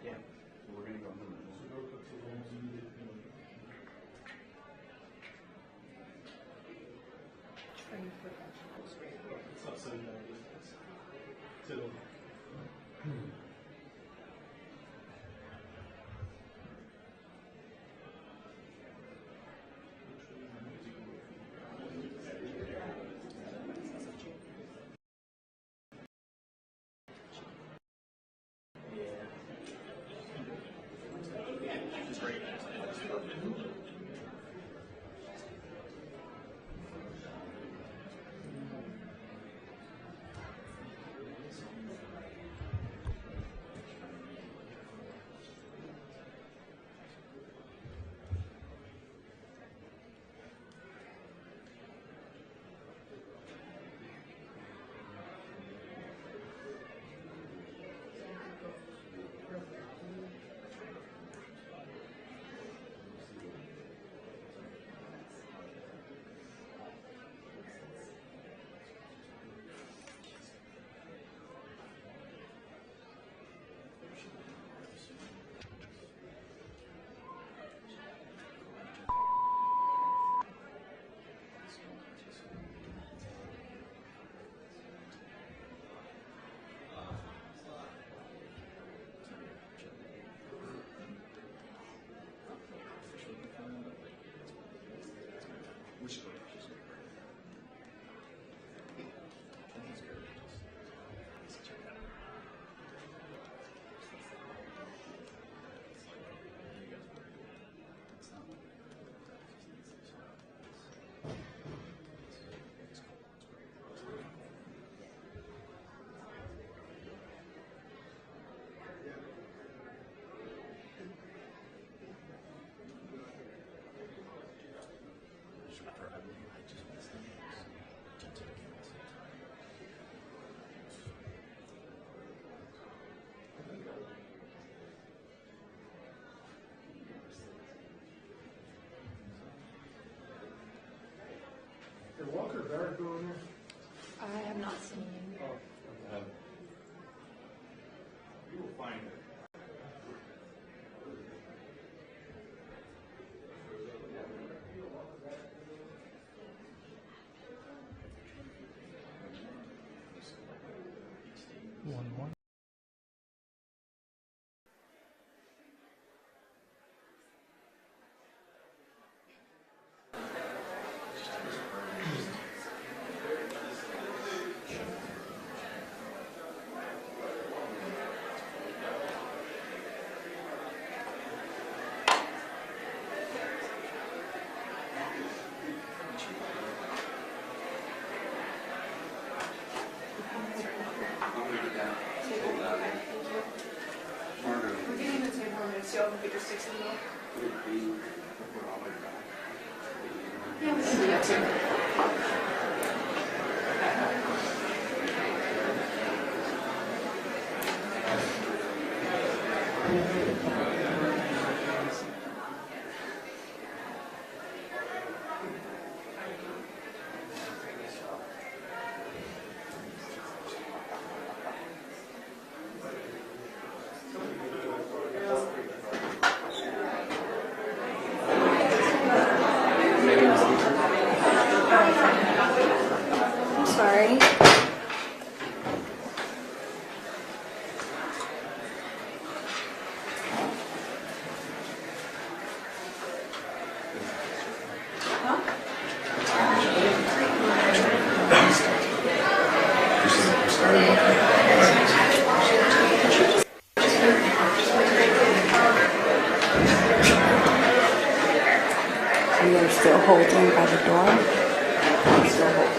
Yeah, we're gonna go on the moon. It's not so bad. It's still. Did Walker Barrett go in there? I have not seen him. Oh, you will find it. One. We're getting the table and see all the bigger sticks in there. Yeah, we can do that too. I'm sorry. And they're still holding by the door. Still holding.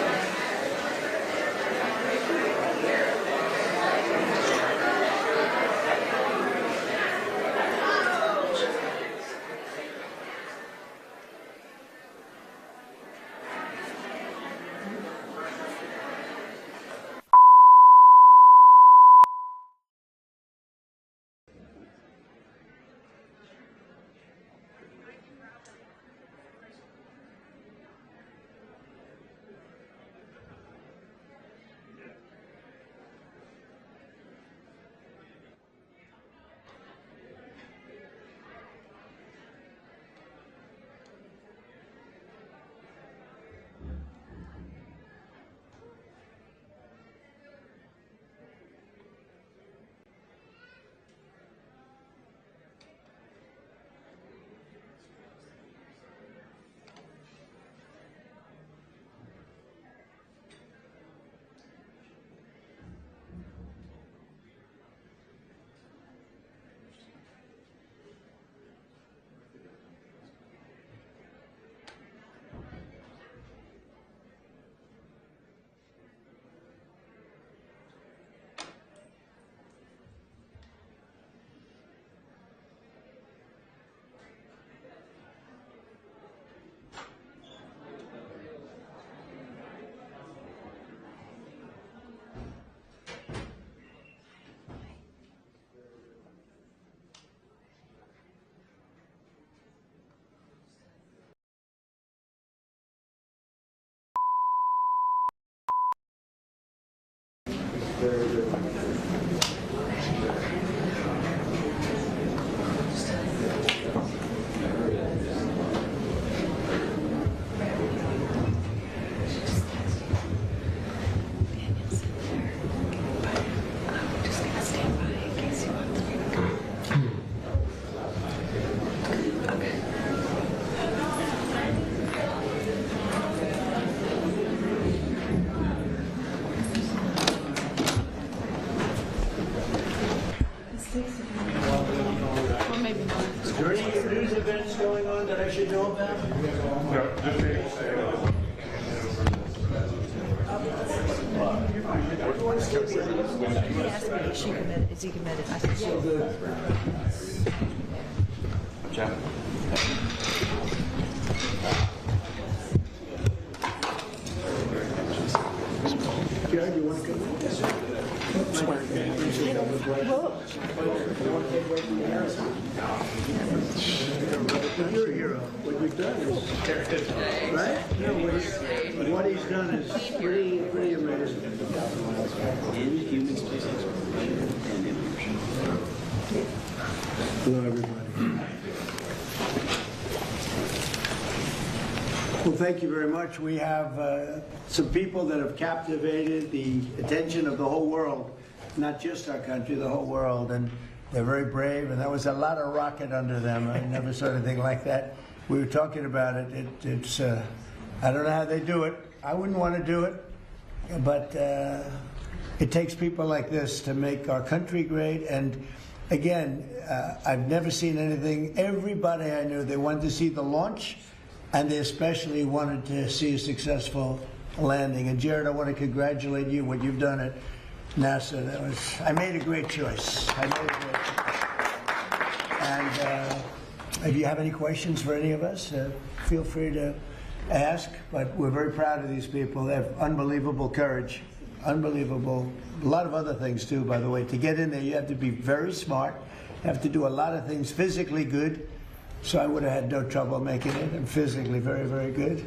He asked me, is he committed? I said, yeah. Jeff? Jared, you want to come? You're a hero. What you've done is, right? No, what he's done is pretty amazing. In human space exploration and innovation. Hello, everybody. Well, thank you very much. We have some people that have captivated the attention of the whole world, not just our country, the whole world, and they're very brave, and there was a lot of rocket under them. I never saw anything like that. We were talking about it. It's I don't know how they do it. I wouldn't want to do it, but it takes people like this to make our country great. And again, I've never seen anything. Everybody I knew, they wanted to see the launch, and they especially wanted to see a successful landing. And Jared, I want to congratulate you, what you've done at NASA. I made a great choice. And if you have any questions for any of us, feel free to ask. But we're very proud of these people. They have unbelievable courage, unbelievable. A lot of other things too, by the way. To get in there, you have to be very smart. You have to do a lot of things physically good. So I would have had no trouble making it. I'm physically very, very good.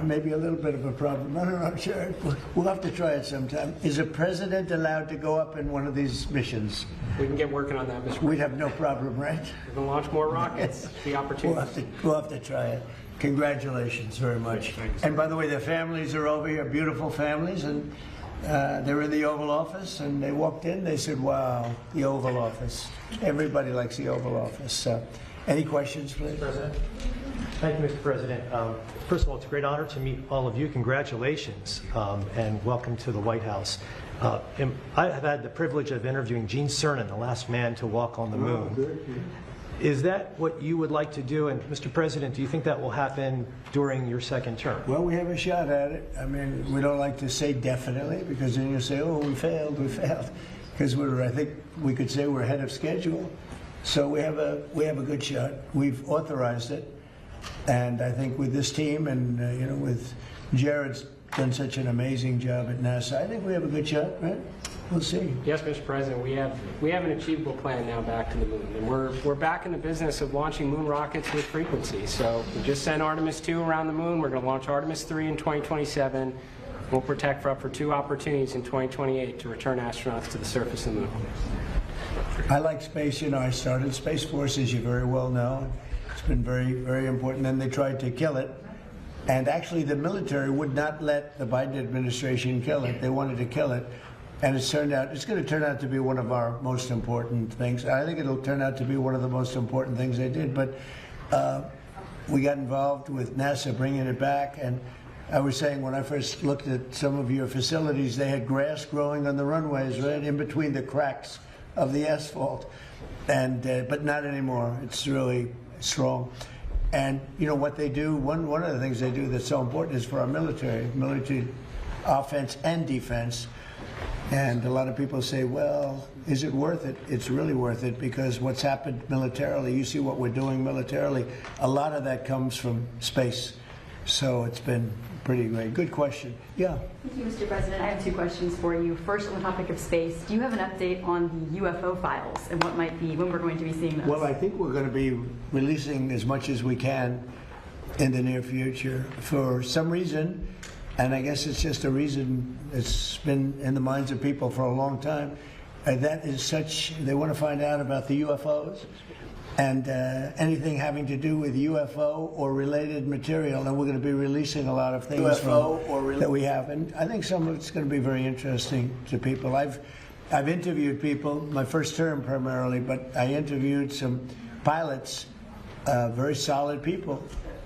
Maybe a little bit of a problem. I don't know, sure. We'll have to try it sometime. Is a president allowed to go up in one of these missions? We can get working on that, Mr. President. We'd have no problem, right? We can launch more rockets. The opportunity. We'll have to try it. Congratulations very much. And by the way, their families are over here, beautiful families, and they're in the Oval Office, and they walked in, they said, wow, the Oval Office. Everybody likes the Oval Office. Any questions, please? President. Thank you, Mr. President. First of all, it's a great honor to meet all of you. Congratulations, and welcome to the White House. I have had the privilege of interviewing Gene Cernan, the last man to walk on the moon. Oh, good. Is that what you would like to do? And Mr. President, do you think that will happen during your second term? Well, we have a shot at it. I mean, we don't like to say definitely, because then you say, oh, we failed. Because I think we could say we're ahead of schedule. So we have a good shot. We've authorized it. And I think with this team and, with Jared's done such an amazing job at NASA, I think we have a good shot, right? We'll see. Yes, Mr. President, we have an achievable plan now back to the moon. And we're back in the business of launching moon rockets with frequency. So we just sent Artemis II around the moon. We're going to launch Artemis III in 2027. We'll protect for up for 2 opportunities in 2028 to return astronauts to the surface of the moon. I like space. I started Space Force, as you very well know. It's been very, very important. Then they tried to kill it. And actually, the military would not let the Biden administration kill it. They wanted to kill it. And it's going to turn out to be one of our most important things. I think it'll turn out to be one of the most important things they did. But we got involved with NASA bringing it back. And I was saying, when I first looked at some of your facilities, they had grass growing on the runways, right in between the cracks of the asphalt. And but not anymore. It's really strong. And what they do, one of the things they do that's so important is for our military offense and defense. And a lot of people say, well, is it worth it? It's really worth it, because what's happened militarily, you see what we're doing militarily, a lot of that comes from space. So it's been pretty great. Good question. Yeah. Thank you, Mr. President. I have 2 questions for you. First, on the topic of space, do you have an update on the UFO files and when we're going to be seeing those? Well, I think we're going to be releasing as much as we can in the near future. For some reason, and I guess it's just a reason that's been in the minds of people for a long time, that is such, they want to find out about the UFOs. And anything having to do with UFO or related material, and we're going to be releasing a lot of things that we have. And I think some of it's going to be very interesting to people. I've interviewed people, my first term primarily, but I interviewed some pilots, very solid people,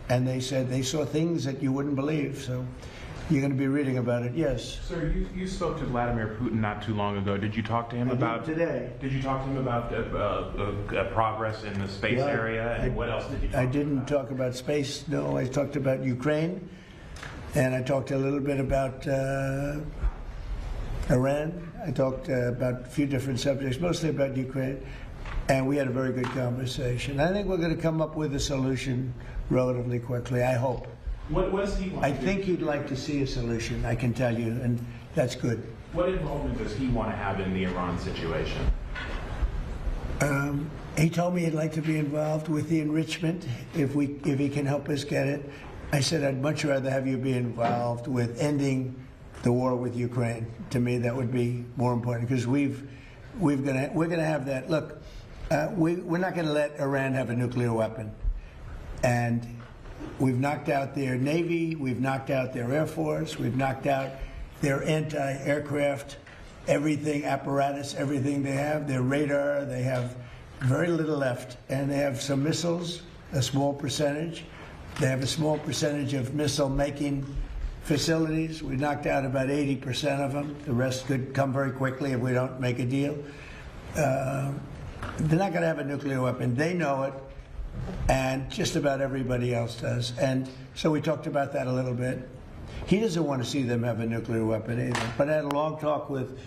and they said they saw things that you wouldn't believe. So you're going to be reading about it. Yes. Sir, you spoke to Vladimir Putin not too long ago. Did you talk to him about today? Did you talk to him about progress in the space area, and what else did you talk I didn't talk about space. No, I talked about Ukraine, and I talked a little bit about Iran. I talked about a few different subjects, mostly about Ukraine, and we had a very good conversation. I think we're going to come up with a solution relatively quickly, I hope. What does he want I to do? think you'd like to see a solution, I can tell you, and that's good. What involvement does he want to have in the Iran situation? He told me he'd like to be involved with the enrichment if he can help us get it. I said I'd much rather have you be involved with ending the war with Ukraine. To me, that would be more important because we're gonna have that. Look, we're not going to let Iran have a nuclear weapon, and we've knocked out their navy, we've knocked out their air force, we've knocked out their anti-aircraft, everything, apparatus, everything they have, their radar. They have very little left, and they have some missiles, a small percentage. They have a small percentage of missile-making facilities. We knocked out about 80% of them. The rest could come very quickly if we don't make a deal. They're not going to have a nuclear weapon. They know it, and just about everybody else does. And so we talked about that a little bit. He doesn't want to see them have a nuclear weapon either. But I had a long talk with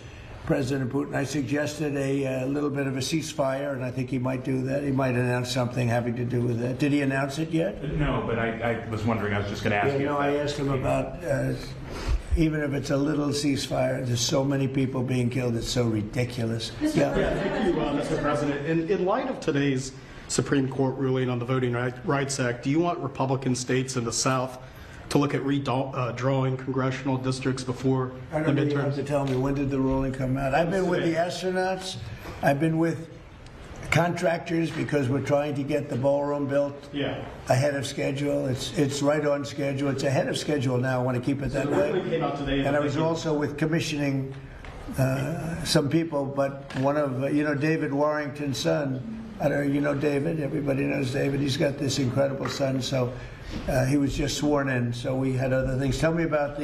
President Putin. I suggested a little bit of a ceasefire, and I think he might do that. He might announce something having to do with that. Did he announce it yet? No, but I was wondering, I was just going to ask you. No, I asked him about, even if it's a little ceasefire, there's so many people being killed, it's so ridiculous. Yeah, thank you, Mr. President. In light of today's Supreme Court ruling on the Voting Rights Act, do you want Republican states in the South to look at redrawing congressional districts before I the don't know, you have midterms? to tell me, when did the ruling come out? I've been with the astronauts, I've been with contractors because we're trying to get the ballroom built Yeah. ahead of schedule. It's right on schedule. It's ahead of schedule now. I want to keep it that So the way. ruling came out today. And I was also with commissioning some people, but one of, David Warrington's son, I don't know, you know David, everybody knows David. He's got this incredible son, so he was just sworn in, so we had other things. Tell me about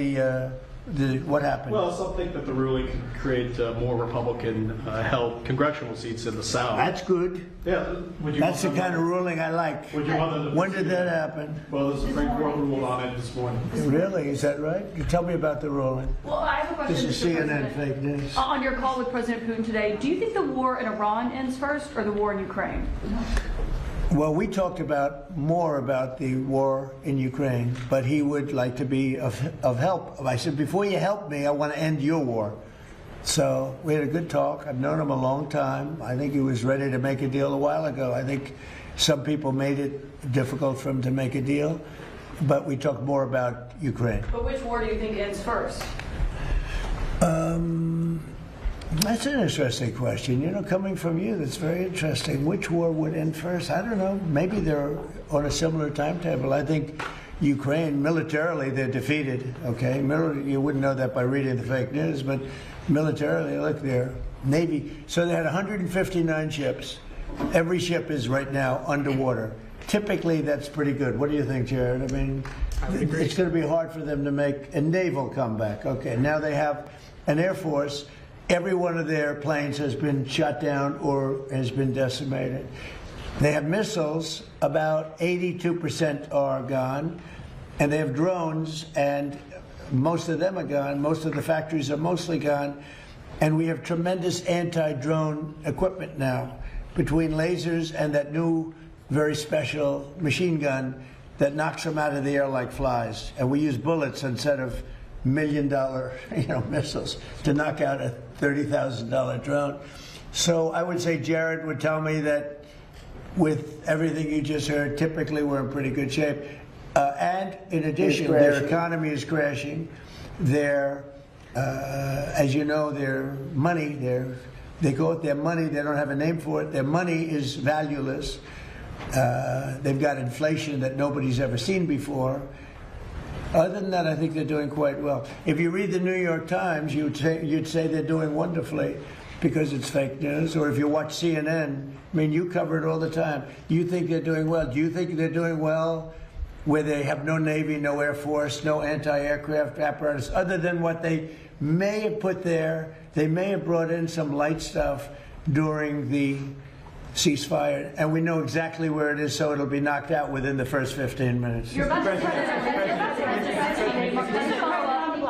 what happened. Well, some think that the ruling could create more Republican-held congressional seats in the South. That's good. Yeah. Would you That's the want them- kind of ruling I like. Would you want them to When did proceed? that happen? Well, the Supreme Court ruled on it this morning. Really? Is that right? You tell me about the ruling. Well, I have a question. This is Mr. CNN President. fake news. On your call with President Putin today, do you think the war in Iran ends first or the war in Ukraine? Well, we talked more about the war in Ukraine, but he would like to be of help. I said, before you help me, I want to end your war. So we had a good talk. I've known him a long time. I think he was ready to make a deal a while ago. I think some people made it difficult for him to make a deal, but we talked more about Ukraine. But which war do you think ends first? That's an interesting question. Coming from you, that's very interesting. Which war would end first? I don't know. Maybe they're on a similar timetable. I think Ukraine, militarily, they're defeated, okay? You wouldn't know that by reading the fake news, but militarily, look, their Navy. So they had 159 ships. Every ship is right now underwater. Typically, that's pretty good. What do you think, Jared? I mean, it's going to be hard for them to make a naval comeback. Okay, now they have an Air Force. Every one of their planes has been shot down or has been decimated. They have missiles, about 82% are gone, and they have drones, and most of them are gone. Most of the factories are mostly gone, and we have tremendous anti-drone equipment now, between lasers and that new, very special machine gun that knocks them out of the air like flies. And we use bullets instead of $1 million, missiles to knock out a $30,000 drone. So I would say Jared would tell me that with everything you just heard, typically we're in pretty good shape. And in addition, their economy is crashing. Their, as you know, their money, they call it their money, they don't have a name for it. Their money is valueless. They've got inflation that nobody's ever seen before. Other than that, I think they're doing quite well. If you read the New York Times, you'd say they're doing wonderfully because it's fake news. Or if you watch CNN, I mean, you cover it all the time. Do you think they're doing well? Do you think they're doing well where they have no Navy, no Air Force, no anti-aircraft apparatus, other than what they may have put there? They may have brought in some light stuff during the ceasefire, and we know exactly where it is, so it'll be knocked out within the first 15 minutes. You're about to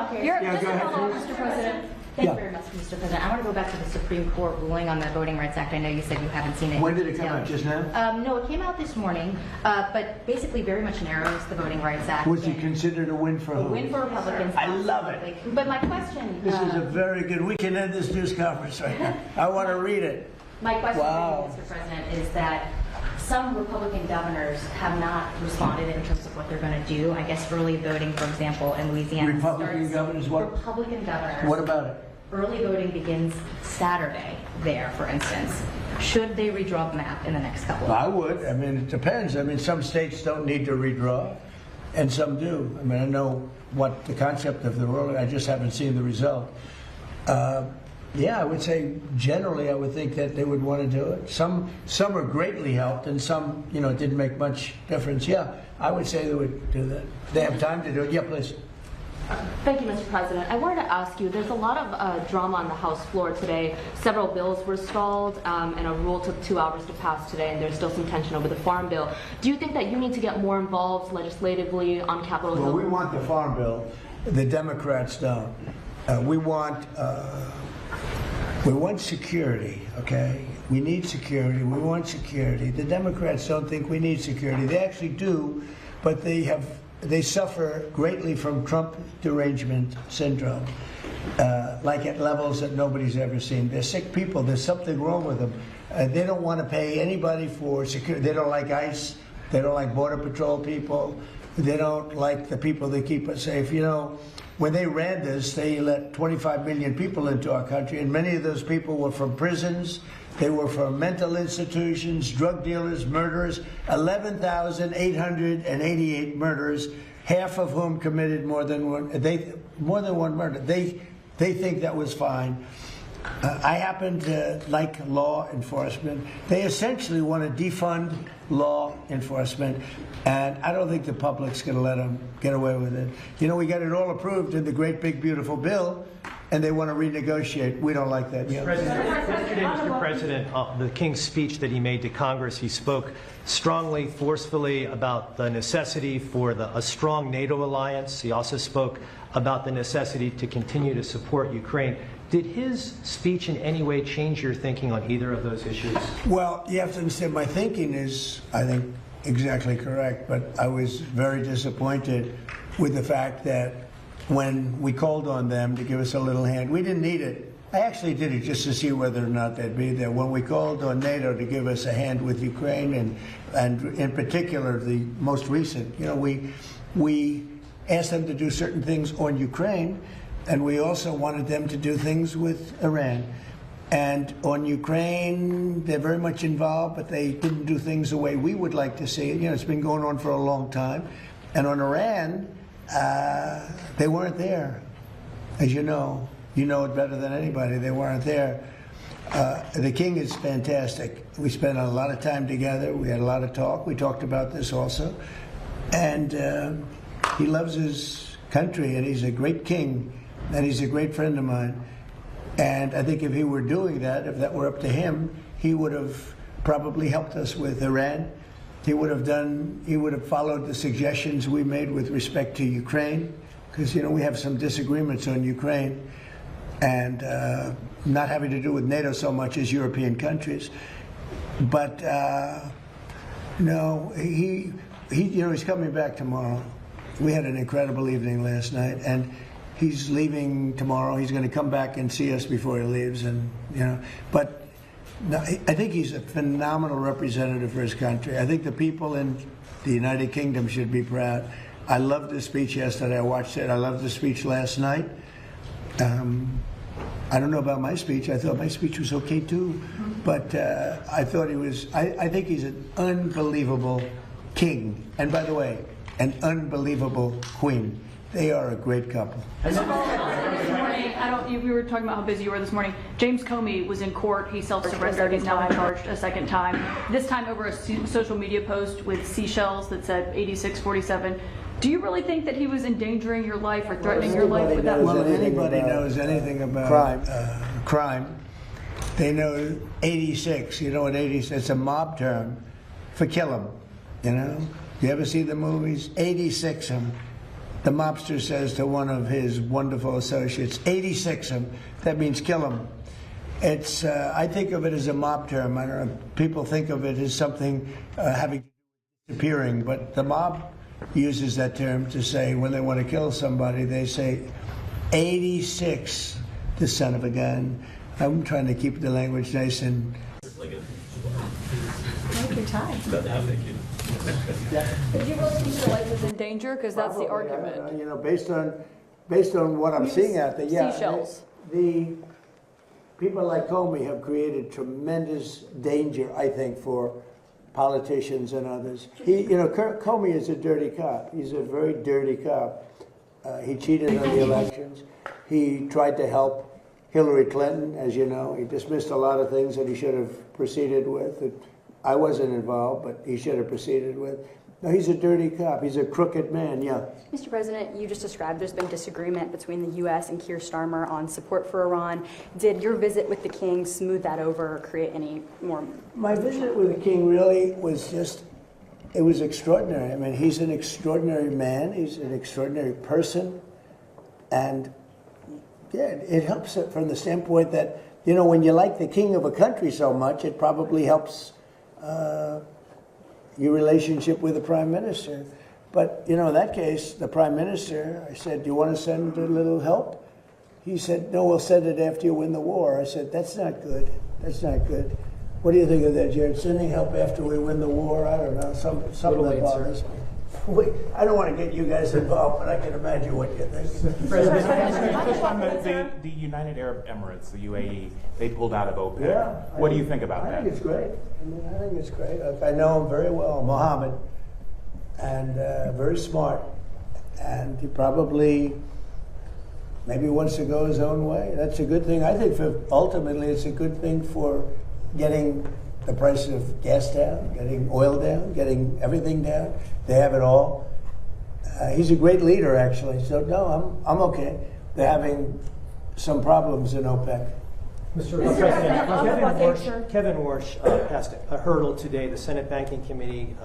Mr. President. Thank Yeah. you very much, Mr. President. I want to go back to the Supreme Court ruling on the Voting Rights Act. I know you said you haven't seen it. When in did it come detail. out, just now? No, it came out this morning, but basically very much narrows the Voting Rights Act. Was it and considered a win for a who? win for Republicans. I love it. absolutely. But my question... This is a very good, we can end this news conference right now. I want to read it. My question Wow. for you, Mr. President, is that some Republican governors have not responded in terms of what they're going to do. I guess early voting, for example, in Louisiana Republican governors, what? Republican governors. What about it? Early voting begins Saturday there, for instance. Should they redraw the map in the next couple of I would. I mean, it depends. I mean, some states don't need to redraw, and some do. I mean, I know what the concept of the ruling. I just haven't seen the result. Yeah, I would say generally, I would think that they would want to do it. Some are greatly helped, and some, you know, it didn't make much difference. Yeah, I would say they would do that. They have time to do it. Yeah, please. Thank you, Mr. President. I wanted to ask you, there's a lot of drama on the House floor today. Several bills were stalled, and a rule took 2 hours to pass today, and there's still some tension over the Farm Bill. Do you think that you need to get more involved legislatively on Capitol Hill? Well, we want the Farm Bill. The Democrats don't. We want security, okay? We need security. We want security. The Democrats don't think we need security. They actually do, but they suffer greatly from Trump derangement syndrome, like at levels that nobody's ever seen. They're sick people. There's something wrong with them. They don't want to pay anybody for security. They don't like ICE. They don't like Border Patrol people. They don't like the people that keep us safe. You know, when they ran this, they let 25 million people into our country, and many of those people were from prisons. They were from mental institutions, drug dealers, murderers, 11,888 murderers, half of whom committed more than one murder. They think that was fine. I happen to like law enforcement. They essentially want to defund law enforcement, and I don't think the public's going to let them get away with it. You know, we got it all approved in the great big beautiful bill, and they want to renegotiate. We don't like that. Yeah. Yesterday, Mr. President, the King's speech that he made to Congress, he spoke strongly, forcefully about the necessity for a strong NATO alliance. He also spoke about the necessity to continue to support Ukraine. Did his speech in any way change your thinking on either of those issues? Well, you have to understand, my thinking is, I think, exactly correct, but I was very disappointed with the fact that when we called on them to give us a little hand, we didn't need it. I actually did it just to see whether or not they'd be there. When we called on NATO to give us a hand with Ukraine, and in particular the most recent, you know, we asked them to do certain things on Ukraine, and we also wanted them to do things with Iran. And on Ukraine, they're very much involved, but they didn't do things the way we would like to see it. You know, it's been going on for a long time. And on Iran, they weren't there. As you know it better than anybody. They weren't there. The King is fantastic. We spent a lot of time together. We had a lot of talk. We talked about this also. And he loves his country, and he's a great king, and he's a great friend of mine. And I think if he were doing that, if that were up to him, he would have probably helped us with Iran. He would have followed the suggestions we made with respect to Ukraine, because, you know, we have some disagreements on Ukraine, and not having to do with NATO so much as European countries. But no, he's coming back tomorrow. We had an incredible evening last night, and he's leaving tomorrow. He's going to come back and see us before he leaves, and but. No, I think he's a phenomenal representative for his country. I think the people in the United Kingdom should be proud. I loved his speech yesterday. I watched it. I loved the speech last night. I don't know about my speech. I thought my speech was okay too, but I thought he was. I think he's an unbelievable king, and by the way, an unbelievable queen. They are a great couple. This morning, we were talking about how busy you were this morning. James Comey was in court. He self-surrendered. He's now charged a second time. This time over a social media post with seashells that said 8647. Do you really think that he was endangering your life or threatening your life with that? Well, if anybody knows anything about crime, they know 86. You know what 86? It's a mob term for kill 'em. You know? You ever see the movies? 86 'em. the mobster says to one of his wonderful associates, 86 him, that means kill him. It's, I think of it as a mob term. I don't know, people think of it as something having disappearing, but the mob uses that term to say when they want to kill somebody, they say 86, the son of a gun. I'm trying to keep the language nice and... Take your time. Did you really think your life was in danger? Because that's the argument. You know, based on what I'm seeing out there, yeah. Seashells. The people like Comey have created tremendous danger, I think, for politicians and others. Comey is a dirty cop. He's a very dirty cop. He cheated on the elections. He tried to help Hillary Clinton, as you know. He dismissed a lot of things that he should have proceeded with. I wasn't involved, but he should have proceeded with. No, he's a dirty cop. He's a crooked man, yeah. Mr. President, you just described there's been disagreement between the U.S. and Keir Starmer on support for Iran. Did your visit with the king smooth that over or create any more? My visit with the king really was just, it was extraordinary. I mean, he's an extraordinary man. He's an extraordinary person. And yeah, it helps from the standpoint that, you know, when you like the king of a country so much, it probably helps your relationship with the prime minister. But, you know, in that case, the prime minister, I said, do you want to send a little help? He said, no, we'll send it after you win the war. I said, that's not good. That's not good. What do you think of that, Jared? Sending help after we win the war? I don't know, something that bothers me. I don't want to get you guys involved, but I can imagine what you think. The United Arab Emirates, the UAE, they pulled out of OPEC. Yeah, what do you think about that? I think it's great. I think it's great. I know him very well, Mohammed, and very smart. And he probably maybe wants to go his own way. That's a good thing. I think ultimately it's a good thing for getting the price of gas down, getting oil down, getting everything down. They have it all. He's a great leader, actually. So no, I'm okay. They're having some problems in OPEC. Mr. President, Kevin Warsh passed a hurdle today. The Senate Banking Committee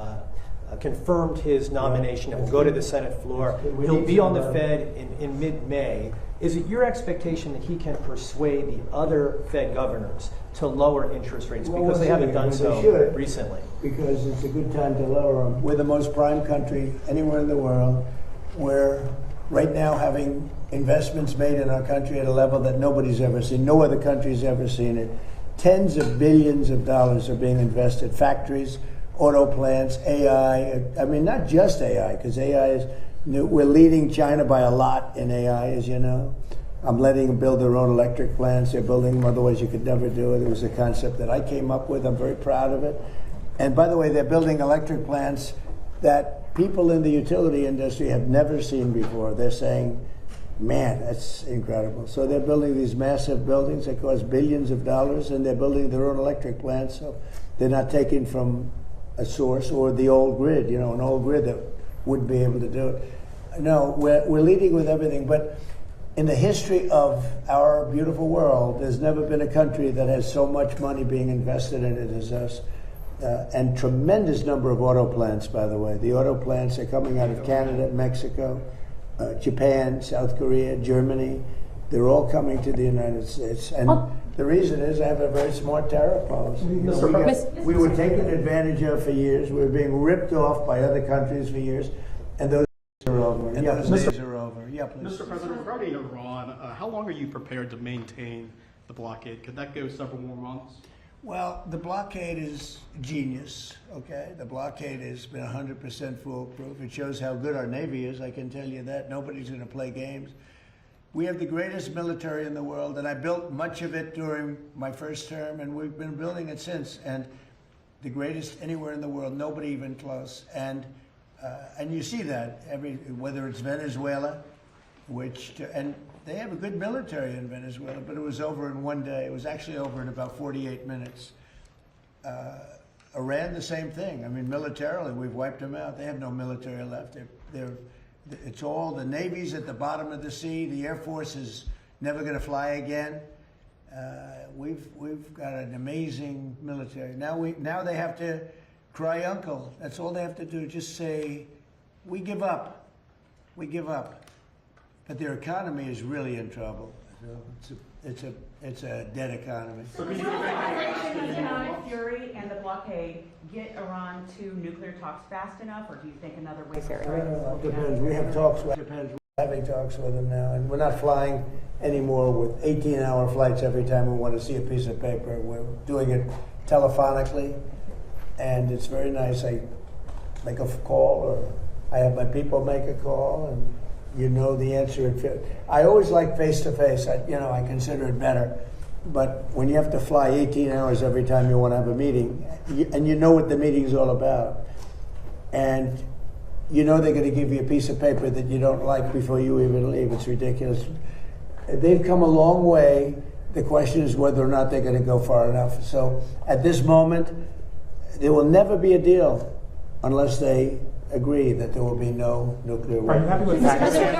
confirmed his nomination and will go to the Senate floor. He'll be on the Fed in mid-May. Is it your expectation that he can persuade the other Fed governors to lower interest rates? Because they haven't done so recently. Because it's a good time to lower them. We're the most prime country anywhere in the world. We're right now having investments made in our country at a level that nobody's ever seen. No other country's ever seen it. Tens of billions of dollars are being invested. Factories, auto plants, AI. I mean, not just AI, because AI is new. We're leading China by a lot in AI, as you know. I'm letting them build their own electric plants. They're building them, otherwise you could never do it. It was a concept that I came up with. I'm very proud of it. And by the way, they're building electric plants that people in the utility industry have never seen before. They're saying, man, that's incredible. So they're building these massive buildings that cost billions of dollars, and they're building their own electric plants. So they're not taking from a source or the old grid, you know, an old grid that wouldn't be able to do it. No, we're leading with everything, but in the history of our beautiful world, there's never been a country that has so much money being invested in it as us. And tremendous number of auto plants, by the way. The auto plants are coming out of Canada, Mexico, Japan, South Korea, Germany. They're all coming to the United States. And the reason is I have a very smart tariff policy. We were taken advantage of for years. We were being ripped off by other countries for years. And those days are over. Yeah, those days are over. Yeah, please. Mr. President, regarding Iran, how long are you prepared to maintain the blockade? Could that go several more months? Well, the blockade is genius, okay? The blockade has been 100% foolproof. It shows how good our Navy is, I can tell you that. Nobody's going to play games. We have the greatest military in the world, and I built much of it during my first term, and we've been building it since. And the greatest anywhere in the world, nobody even close. And you see that, whether it's Venezuela, and they have a good military in Venezuela, but it was over in one day. It was actually over in about 48 minutes. Iran, the same thing. I mean, militarily, we've wiped them out. They have no military left. It's all the Navy's at the bottom of the sea. The Air Force is never going to fly again. We've got an amazing military. Now they have to cry uncle. That's all they have to do. Just say, we give up. we give up. But their economy is really in trouble. So it's a dead economy. Does the economic fury and the blockade get Iran to nuclear talks fast enough, or do you think another way? It depends. We have talks. It depends. We're having talks with them now, and we're not flying anymore with 18-hour flights every time we want to see a piece of paper. We're doing it telephonically, and it's very nice. I make a call, or I have my people make a call, and you know the answer. I always like face-to-face. I consider it better. But when you have to fly 18 hours every time you want to have a meeting, and you know what the meeting's all about, and you know they're going to give you a piece of paper that you don't like before you even leave, it's ridiculous. They've come a long way. The question is whether or not they're going to go far enough. So at this moment, there will never be a deal unless they agree that there will be no nuclear weapons. Mr. President,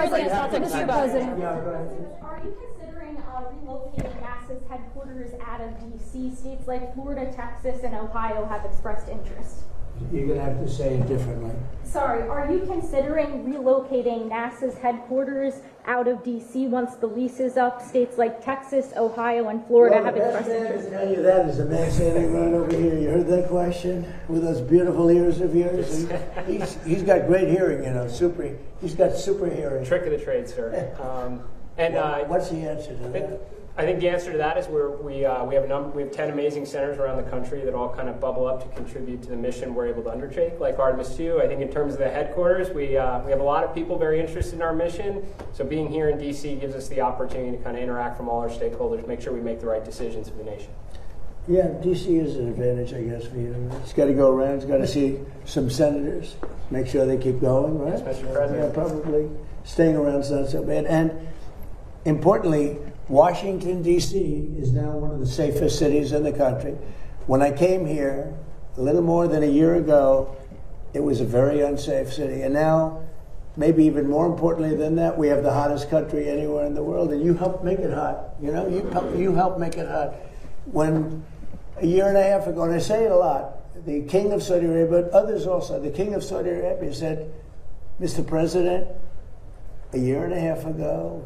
are you considering relocating NASA's headquarters out of D.C.? States like Florida, Texas, and Ohio have expressed interest. You're going to have to say it differently. Sorry, are you considering relocating NASA's headquarters out of D.C. once the lease is up? States like Texas, Ohio, and Florida have expressed interest. The best man to tell you that is the man standing right over here. You heard that question with those beautiful ears of yours? He's got great hearing, super. He's got super hearing. Trick of the trade, sir. What's the answer to that? I think the answer to that is we have 10 amazing centers around the country that all kind of bubble up to contribute to the mission we're able to undertake, like Artemis II. I think in terms of the headquarters, we have a lot of people very interested in our mission. So being here in D.C. gives us the opportunity to kind of interact from all our stakeholders, make sure we make the right decisions for the nation. Yeah, D.C. is an advantage, I guess, for you. It's got to go around. It's got to see some senators, make sure they keep going, right? Yes, Mr. President. Yeah, probably staying around is not so bad. And importantly, Washington, D.C. is now one of the safest cities in the country. When I came here a little more than a year ago, it was a very unsafe city. And now, maybe even more importantly than that, we have the hottest country anywhere in the world. And you helped make it hot. You helped make it hot. When a year and a half ago, and I say it a lot, the King of Saudi Arabia, but others also, the King of Saudi Arabia said, Mr. President, a year and a half ago,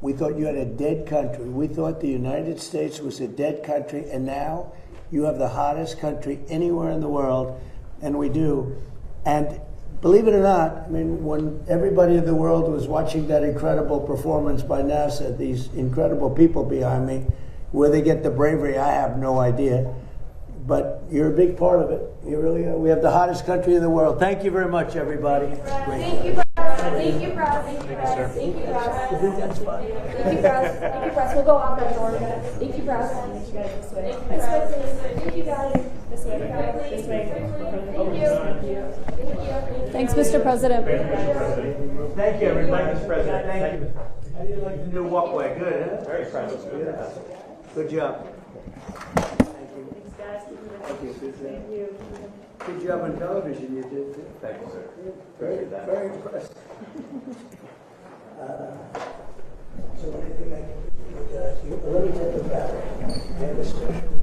we thought you had a dead country. We thought the United States was a dead country, and now you have the hottest country anywhere in the world, and we do. And believe it or not, I mean, when everybody in the world was watching that incredible performance by NASA, these incredible people behind me, where they get the bravery, I have no idea. But you're a big part of it. You really are. We have the hottest country in the world. Thank you very much, everybody. Thank you, Press. Thank you, Press. Thank you, Press. Thank you, Press. That's fun. Thank you, Press. Thank you, Press. We'll go out that door. Thank you, Press. Thank you guys this way. Thank you guys this way. This way. Thank you. Thanks, Mr. President. Thank you, everybody. Mr. President. Thank you. How do you like the new walkway? Good, huh? Very impressive. Good job. Thank you. Good job on television, you did too. Thank you, sir. Very impressed. So anything I can do, let me take it back. I have a special